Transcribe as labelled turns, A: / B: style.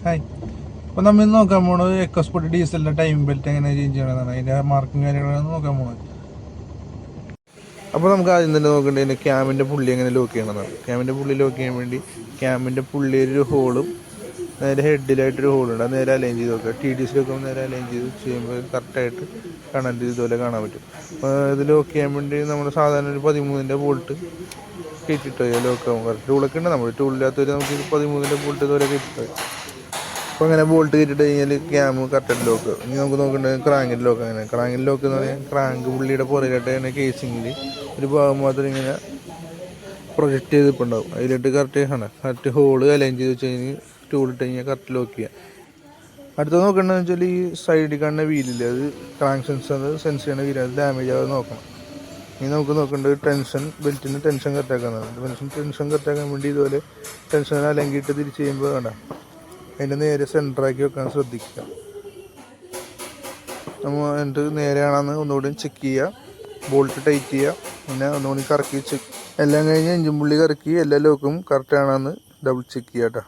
A: Hi. അപ്പോൾ നമ്മൾ ഇന്ന് നോക്കാൻ പോകുന്നത് എക്കോസ്പോർട്ട് ഡീസലിൻ്റെ ടൈം ബെൽറ്റ് എങ്ങനെ ചേഞ്ച് ചെയ്യണമെന്നാണ്. അതിൻ്റെ മാർക്കും കാര്യങ്ങളാണ് നോക്കാൻ പോകുന്നത്. അപ്പോൾ നമുക്ക് ആദ്യം തന്നെ നോക്കേണ്ടത് അതിൻ്റെ ക്യാമിൻ്റെ പുള്ളി എങ്ങനെ ലോക്ക് ചെയ്യണമെന്നാണ്. ക്യാമിൻ്റെ പുള്ളി ലോക്ക് ചെയ്യാൻ വേണ്ടി ക്യാമിൻ്റെ പുള്ളിയൊരു ഹോളും നേരെ ഹെഡിലായിട്ടൊരു ഹോളുണ്ട്. അത് നേരെ അലൈൻ ചെയ്ത് നോക്കുക. TDC വെക്കുമ്പോൾ നേരെ അലൈൻ ചെയ്ത് ചെയ്യുമ്പോൾ കറക്റ്റായിട്ട് കാണാൻ ഇതുപോലെ കാണാൻ പറ്റും. അപ്പോൾ ഇത് ലോക്ക് ചെയ്യാൻ വേണ്ടി നമ്മൾ സാധാരണ ഒരു 13-ൻ്റെ ബോൾട്ട് കയറ്റിട്ട് ലോക്ക് ആകും. കറക്റ്റ് ടൂളൊക്കെ ഉണ്ട്. നമ്മൾ ടൂളില്ലാത്തൊരു നമുക്ക് 13-ൻ്റെ ബോൾട്ട് ഇതുപോലെ കയറ്റിട്ട്. അപ്പോൾ അങ്ങനെ ബോൾട്ട് കയറ്റിട്ട് കഴിഞ്ഞാൽ ക്യാമ് കറക്റ്റായിട്ട് ലോക്ക്. ഇനി നമുക്ക് നോക്കേണ്ടത് ക്രാങ്കിൻ്റെ ലോക്ക്. അങ്ങനെ ക്രാങ്കിൻ്റെ ലോക്ക് എന്ന് പറഞ്ഞാൽ ക്രാങ്ക് പുള്ളിയുടെ പുറകിലായിട്ട് തന്നെ കേസിങ്ങിൽ ഒരു ഭാഗം മാത്രം ഇങ്ങനെ പ്രൊജക്റ്റ് ചെയ്തിട്ടുണ്ടാവും. അതിലിട്ട് കറക്റ്റ് ഹോള് അലൈൻ ചെയ്ത് വെച്ച് കഴിഞ്ഞ് ടൂളിട്ട് കഴിഞ്ഞാൽ കറക്റ്റ് ലോക്ക് ചെയ്യുക. അടുത്ത നോക്കേണ്ടതെന്ന് വെച്ചാൽ ഈ സൈഡിൽ കാണുന്ന വീലില്ല, അത് ക്രാങ്ക് സെൻസ് ചെയ്യുന്ന വീല്, അത് ഡാമേജ് ആവാതെ നോക്കണം. ഇനി നമുക്ക് നോക്കേണ്ടത് ബെൽറ്റിന് ടെൻഷൻ കറക്റ്റാക്കാനാണ്. ടെൻഷൻ കറക്റ്റാക്കാൻ വേണ്ടി ഇതുപോലെ ടെൻഷൻ അലങ്കിയിട്ട് തിരിച്ച് ചെയ്യുമ്പോൾ വേണ്ട അതിൻ്റെ നേരെ സെൻറ്ററാക്കി വെക്കാൻ ശ്രദ്ധിക്കുക. നമ്മൾ എന്നിട്ട് നേരെയാണെന്ന് ഒന്നുകൂടി ചെക്ക് ചെയ്യുക, ബോൾട്ട് ടൈറ്റ് ചെയ്യുക, പിന്നെ ഒന്നുകൂടി കറക്കി ചെക്ക്. എല്ലാം കഴിഞ്ഞ് എഞ്ചിൻ പുള്ളി കറക്കി എല്ലാ ലോക്കും കറക്റ്റാണെന്ന് ഡബിൾ ചെക്ക് ചെയ്യുക കേട്ടോ.